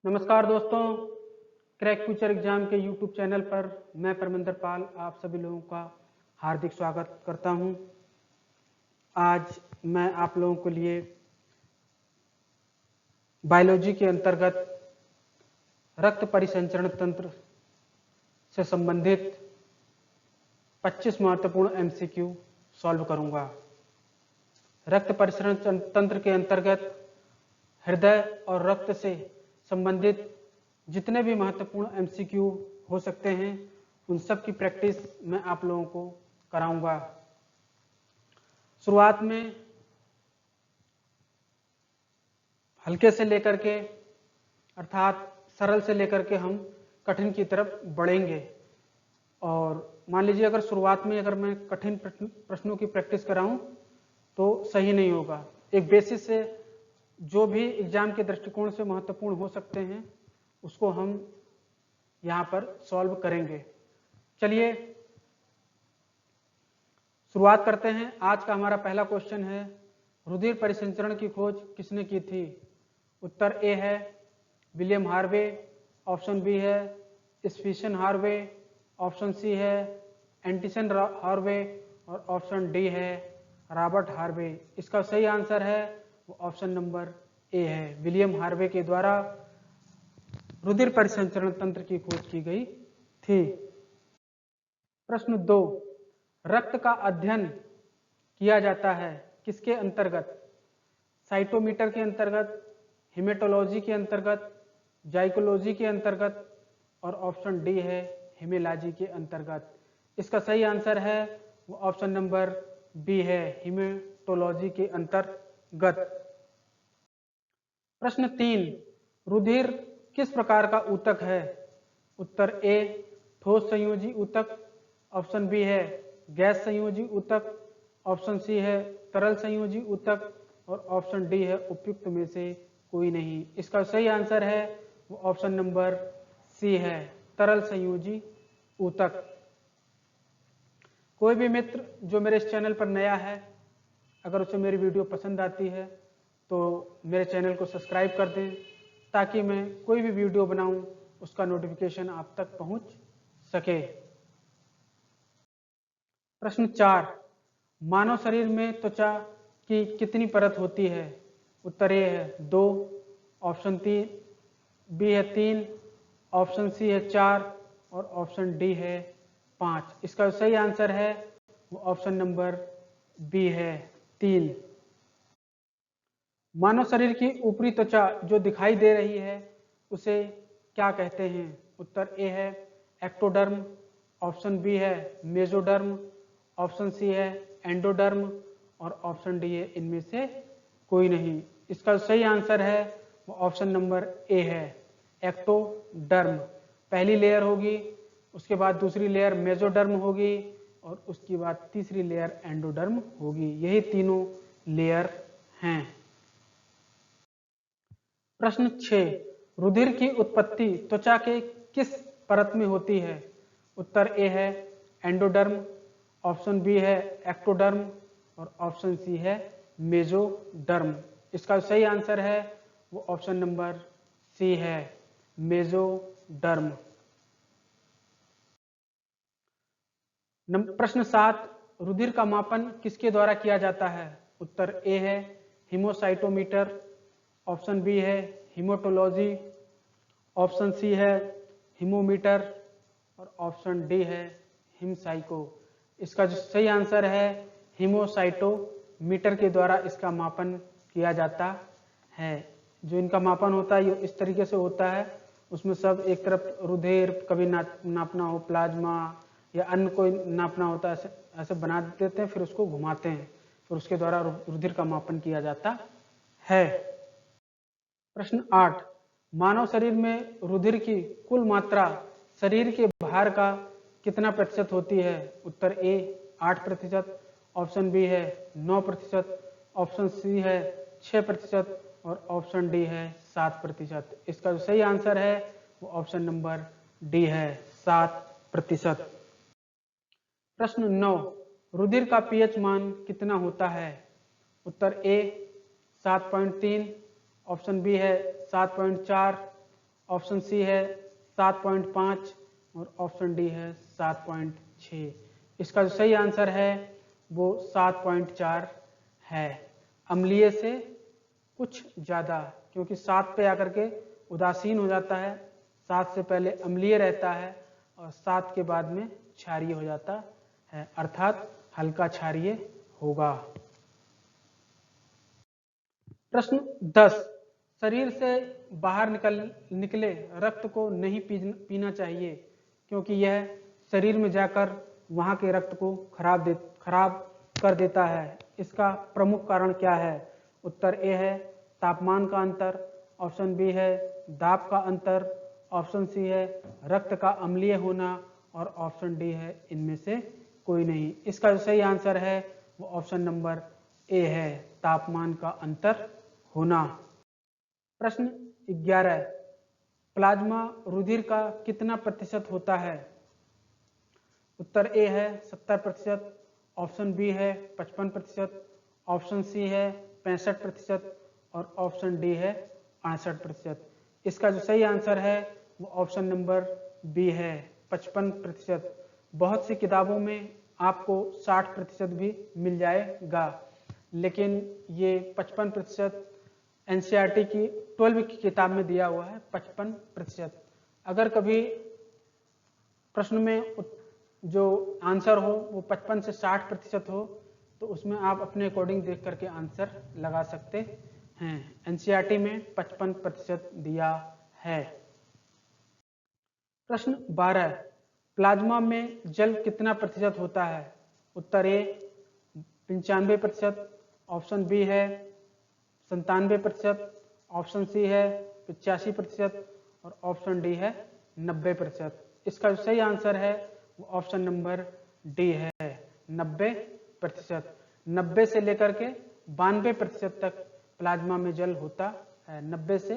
नमस्कार दोस्तों, crack future exam के यूट्यूब चैनल पर मैं परमिंदर पाल आप सभी लोगों का हार्दिक स्वागत करता हूं। आज मैं आप लोगों के लिए बायोलॉजी के अंतर्गत रक्त परिसंचरण तंत्र से संबंधित 25 महत्वपूर्ण एमसीक्यू सॉल्व करूंगा। रक्त परिसंचरण तंत्र के अंतर्गत हृदय और रक्त से संबंधित जितने भी महत्वपूर्ण एमसीक्यू हो सकते हैं उन सब की प्रैक्टिस मैं आप लोगों को कराऊंगा। शुरुआत में हल्के से लेकर के अर्थात सरल से लेकर के हम कठिन की तरफ बढ़ेंगे। और मान लीजिए अगर शुरुआत में अगर मैं कठिन प्रश्नों की प्रैक्टिस कराऊं तो सही नहीं होगा। एक बेसिस से जो भी एग्जाम के दृष्टिकोण से महत्वपूर्ण हो सकते हैं उसको हम यहां पर सॉल्व करेंगे। चलिए शुरुआत करते हैं। आज का हमारा पहला क्वेश्चन है, रुधिर परिसंचरण की खोज किसने की थी? उत्तर ए है विलियम हार्वे, ऑप्शन बी है स्टीफन हार्वे, ऑप्शन सी है एंटिसन हार्वे और ऑप्शन डी है रॉबर्ट हार्वे। इसका सही आंसर है वो ऑप्शन नंबर ए है, विलियम हार्वे के द्वारा रुधिर परिसंचरण तंत्र की खोज की गई थी। प्रश्न 2, रक्त का अध्ययन किया जाता है किसके अंतर्गत? साइटोमीटर के अंतर्गत, हेमेटोलॉजी के अंतर्गत, जाइकोलॉजी के अंतर्गत और ऑप्शन डी है हेमेलॉजी के अंतर्गत। इसका सही आंसर है वो ऑप्शन नंबर बी है, हेमेटोलॉजी के अंतर्गत। प्रश्न 3, रुधिर किस प्रकार का ऊतक है? उत्तर ए ठोस संयोजी ऊतक, ऑप्शन बी है गैस संयोजी ऊतक, ऑप्शन सी है तरल संयोजी ऊतक और ऑप्शन डी है उपयुक्त में से कोई नहीं। इसका सही आंसर है वो ऑप्शन नंबर सी है, तरल संयोजी ऊतक। कोई भी मित्र जो मेरे इस चैनल पर नया है, अगर उसे मेरी वीडियो पसंद आती है तो मेरे चैनल को सब्सक्राइब कर दें ताकि मैं कोई भी वीडियो बनाऊं उसका नोटिफिकेशन आप तक पहुंच सके। प्रश्न 4, मानव शरीर में त्वचा की कितनी परत होती है? उत्तर ए है 2, ऑप्शन बी है 3, ऑप्शन सी है 4 और ऑप्शन डी है 5। इसका सही आंसर है वो ऑप्शन नंबर बी है 3। मानव शरीर की ऊपरी त्वचा जो दिखाई दे रही है उसे क्या कहते हैं? उत्तर ए है एक्टोडर्म, ऑप्शन बी है मेसोडर्म, ऑप्शन सी है एंडोडर्म और ऑप्शन डी है इनमें से कोई नहीं। इसका सही आंसर है वो ऑप्शन नंबर ए है एक्टोडर्म। पहली लेयर होगी, उसके बाद दूसरी लेयर मेसोडर्म होगी और उसके बाद तीसरी लेयर एंडोडर्म होगी। यही तीनों लेयर हैं। प्रश्न 6, रुधिर की उत्पत्ति त्वचा के किस परत में होती है? उत्तर ए है एंडोडर्म, ऑप्शन बी है एक्टोडर्म और ऑप्शन सी है मेसोडर्म। इसका सही आंसर है वो ऑप्शन नंबर सी है मेसोडर्म। प्रश्न 7, रुधिर का मापन किसके द्वारा किया जाता है? उत्तर ए है हीमोसाइटोमीटर, ऑप्शन बी है हीमोटोलॉजी, ऑप्शन सी है हीमोमीटर और ऑप्शन डी है हिमसाइको। इसका जो सही आंसर है हीमोसाइटोमीटर के द्वारा इसका मापन किया जाता है। जो इनका मापन होता है ये इस तरीके से होता है, उसमें सब एक तरफ रुधिर कभी नापना हो, प्लाज्मा या अन्य कोई नापना होता है, ऐसे बना देते हैं, फिर उसको घुमाते हैं, फिर उसके द्वारा रुधिर का मापन किया जाता है। प्रश्न 8, मानव शरीर में रुधिर की कुल मात्रा शरीर के भार का कितना प्रतिशत होती है? उत्तर ए 8%, ऑप्शन बी है 9%, ऑप्शन सी है 6% और ऑप्शन डी है 7%। इसका जो सही आंसर है वो ऑप्शन नंबर डी है 7%। प्रश्न 9, रुधिर का पीएच मान कितना होता है? उत्तर ए 7.3, ऑप्शन बी है 7.4, ऑप्शन सी है 7.5 और ऑप्शन डी है 7.6। इसका जो सही आंसर है वो 7.4 है। अम्लीय से कुछ ज़्यादा, क्योंकि 7 पे आकर के उदासीन हो जाता है, 7 से पहले अम्लीय रहता है और 7 के बाद में क्षारीय हो जाता है, अर्थात हल्का क्षारीय होगा। प्रश्न 10, शरीर से बाहर निकले रक्त को नहीं पीना चाहिए क्योंकि यह शरीर में जाकर वहां के रक्त को खराब कर देता है। इसका प्रमुख कारण क्या है? उत्तर ए है तापमान का अंतर, ऑप्शन बी है दाब का अंतर, ऑप्शन सी है रक्त का अम्लीय होना और ऑप्शन डी है इनमें से कोई नहीं। इसका जो सही आंसर है वो ऑप्शन नंबर ए है, तापमान का अंतर होना। प्रश्न 11, प्लाज्मा रुधिर का कितना प्रतिशत होता है? उत्तर ए है 70%, ऑप्शन बी है 55%, ऑप्शन सी है 65% और ऑप्शन डी है 68%। इसका जो सही आंसर है वो ऑप्शन नंबर बी है 55%। बहुत सी किताबों में आपको 60% भी मिल जाएगा, लेकिन ये 55% एनसीईआरटी की 12 की किताब में दिया हुआ है 55%। अगर कभी प्रश्न में जो आंसर हो वो 55 से 60% हो तो उसमें आप अपने अकॉर्डिंग देख करके आंसर लगा सकते हैं। एनसीईआरटी में 55% दिया है। प्रश्न 12, प्लाज्मा में जल कितना प्रतिशत होता है? उत्तर ए 95%, ऑप्शन बी है 97%, ऑप्शन सी है 85% और ऑप्शन डी है 90%। इसका जो सही आंसर है वो ऑप्शन नंबर डी है 90%। 90 से लेकर के 92% तक प्लाज्मा में जल होता है, 90 से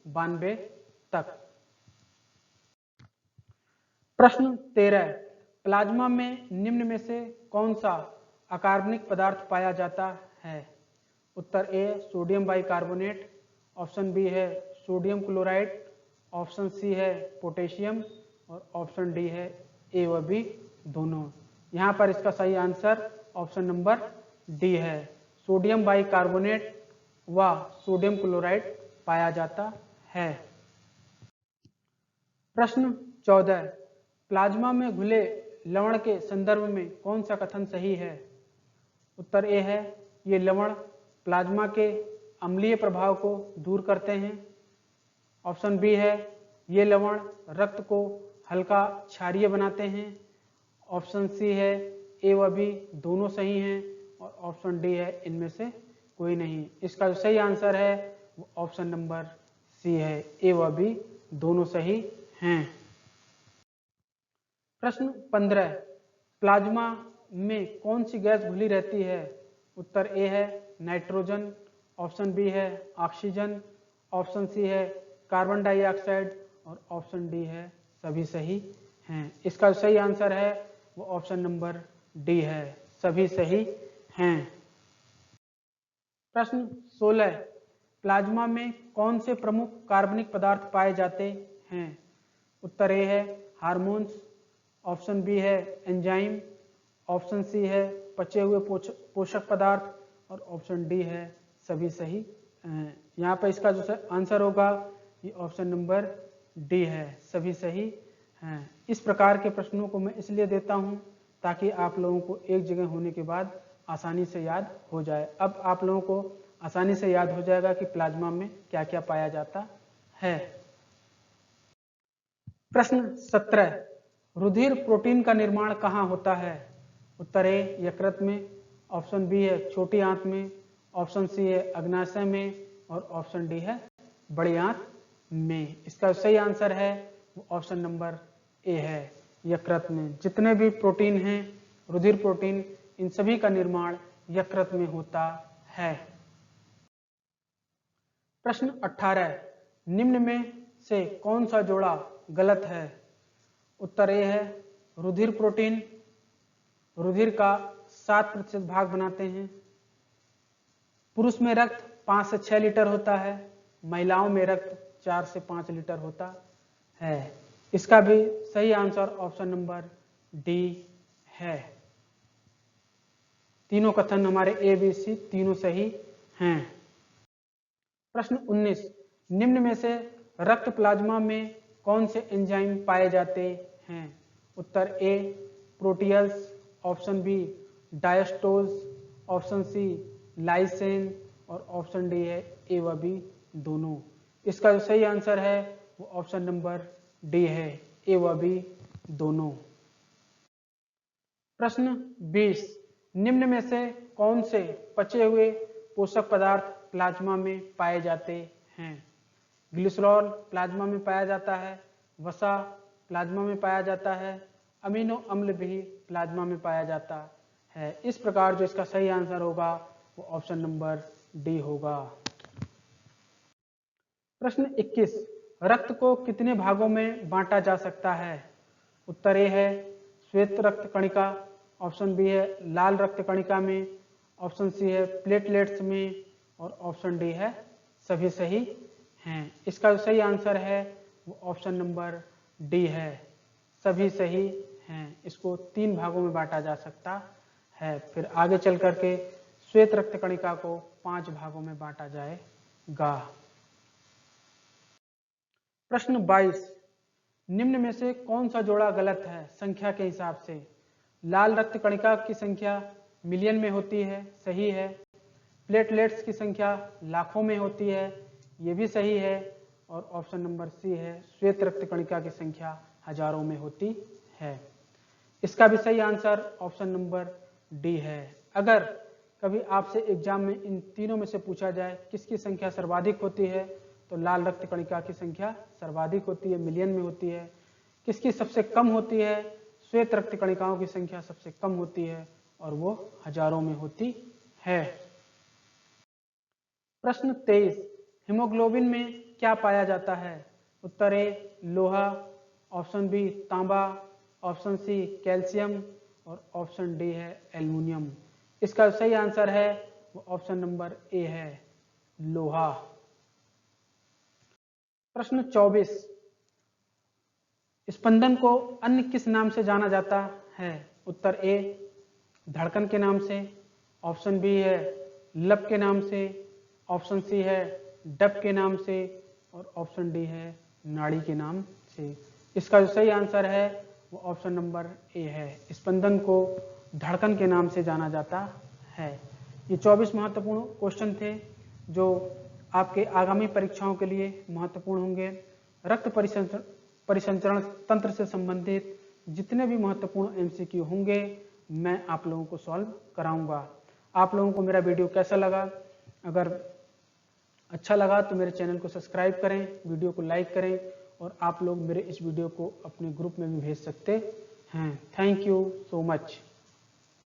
92 तक। प्रश्न 13, प्लाज्मा में निम्न में से कौन सा अकार्बनिक पदार्थ पाया जाता है? उत्तर A sodium bicarbonate, option B है सोडियम क्लोराइड, ऑप्शन सी है पोटेशियम और ऑप्शन डी है ए व बी दोनों। यहाँ पर इसका सही आंसर ऑप्शन नंबर डी है, सोडियम बाइकार्बोनेट व सोडियम क्लोराइड पाया जाता है। प्रश्न 14, प्लाज्मा में घुले लवण के संदर्भ में कौन सा कथन सही है? उत्तर ए है ये लवण प्लाज्मा के अम्लीय प्रभाव को दूर करते हैं, ऑप्शन बी है ये लवण रक्त को हल्का क्षारीय बनाते हैं, ऑप्शन सी है ए व बी दोनों सही हैं और ऑप्शन डी है इनमें से कोई नहीं। इसका जो सही आंसर है वो ऑप्शन नंबर सी है, ए व बी दोनों सही हैं। प्रश्न 15, प्लाज्मा में कौन सी गैस घुली रहती है? उत्तर ए है नाइट्रोजन, ऑप्शन बी है ऑक्सीजन, ऑप्शन सी है कार्बन डाइऑक्साइड और ऑप्शन डी है सभी सही हैं। इसका सही आंसर है वो ऑप्शन नंबर डी है, सभी सही हैं। प्रश्न 16, प्लाज्मा में कौन से प्रमुख कार्बनिक पदार्थ पाए जाते हैं? उत्तर ए है हार्मोन्स, ऑप्शन बी है एंजाइम, ऑप्शन सी है पचे हुए पोषक पदार्थ और ऑप्शन डी है सभी सही। यहाँ पर इसका जो आंसर होगा ये ऑप्शन नंबर डी है, सभी सही हैं। इस प्रकार के प्रश्नों को मैं इसलिए देता हूँ ताकि आप लोगों को एक जगह होने के बाद आसानी से याद हो जाए। अब आप लोगों को आसानी से याद हो जाएगा कि प्लाज्मा में क्या क्या पाया जाता है। प्रश्न 17, रुधिर प्रोटीन का निर्माण कहाँ होता है? उत्तर ए यकृत में, ऑप्शन बी है छोटी आंत में, ऑप्शन सी है अग्नाशय में और ऑप्शन डी है बड़ी आंत में। इसका सही आंसर है वो ऑप्शन नंबर ए है, यकृत में। जितने भी प्रोटीन हैं रुधिर प्रोटीन, इन सभी का निर्माण यकृत में होता है। प्रश्न 18, निम्न में से कौन सा जोड़ा गलत है? उत्तर ए है रुधिर प्रोटीन रुधिर का 7% भाग बनाते हैं। पुरुष में रक्त 5 से 6 लीटर होता है, महिलाओं में रक्त 4 से 5 लीटर होता है। इसका भी सही आंसर ऑप्शन नंबर डी है। तीनों कथन हमारे ए बी सी तीनों सही हैं। प्रश्न 19, निम्न में से रक्त प्लाज्मा में कौन से एंजाइम पाए जाते हैं? उत्तर ए प्रोटियल्स, ऑप्शन बी डायस्टोज, ऑप्शन सी लाइसेन और ऑप्शन डी है ए व बी दोनों। इसका जो सही आंसर है वो ऑप्शन नंबर डी है, ए व बी दोनों। प्रश्न 20, निम्न में से कौन से पचे हुए पोषक पदार्थ प्लाज्मा में पाए जाते हैं? ग्लिसरॉल प्लाज्मा में पाया जाता है, वसा प्लाज्मा में पाया जाता है, अमीनो अम्ल भी प्लाज्मा में पाया जाता है। इस प्रकार जो इसका सही आंसर होगा वो ऑप्शन नंबर डी होगा। प्रश्न 21, रक्त को कितने भागों में बांटा जा सकता है? उत्तर ए है श्वेत रक्त कणिका, ऑप्शन बी है लाल रक्त कणिका में, ऑप्शन सी है प्लेटलेट्स में और ऑप्शन डी है सभी सही हैं। इसका जो सही आंसर है वो ऑप्शन नंबर डी है, सभी सही हैं। इसको 3 भागों में बांटा जा सकता है। फिर आगे चल करके श्वेत रक्त कणिका को 5 भागों में बांटा जाएगा। प्रश्न 22, निम्न में से कौन सा जोड़ा गलत है संख्या के हिसाब से? लाल रक्त कणिका की संख्या मिलियन में होती है, सही है। प्लेटलेट्स की संख्या लाखों में होती है, ये भी सही है। और ऑप्शन नंबर सी है श्वेत रक्त कणिका की संख्या हजारों में होती है। इसका भी सही आंसर ऑप्शन नंबर डी है। अगर कभी आपसे एग्जाम में इन तीनों में से पूछा जाए किसकी संख्या सर्वाधिक होती है, तो लाल रक्त कणिका की संख्या सर्वाधिक होती है, मिलियन में होती है। किसकी सबसे कम होती है? श्वेत रक्त कणिकाओं की संख्या सबसे कम होती है और वो हजारों में होती है। प्रश्न 23, हीमोग्लोबिन में क्या पाया जाता है? उत्तर ए लोहा, ऑप्शन बी तांबा, ऑप्शन सी कैल्शियम और ऑप्शन डी है एल्युमिनियम। इसका सही आंसर है वो ऑप्शन नंबर ए है लोहा। प्रश्न 24, स्पंदन को अन्य किस नाम से जाना जाता है? उत्तर ए धड़कन के नाम से, ऑप्शन बी है लब के नाम से, ऑप्शन सी है डप के नाम से और ऑप्शन डी है नाड़ी के नाम से। इसका जो सही आंसर है वो ऑप्शन नंबर ए है, स्पंदन को धड़कन के नाम से जाना जाता है। ये 24 महत्वपूर्ण क्वेश्चन थे जो आपके आगामी परीक्षाओं के लिए महत्वपूर्ण होंगे। रक्त परिसंचरण तंत्र से संबंधित जितने भी महत्वपूर्ण एमसीक्यू होंगे मैं आप लोगों को सॉल्व कराऊंगा। आप लोगों को मेरा वीडियो कैसा लगा? अगर अच्छा लगा तो मेरे चैनल को सब्सक्राइब करें, वीडियो को लाइक करें और आप लोग मेरे इस वीडियो को अपने ग्रुप में भी भेज सकते हैं। Thank you so much.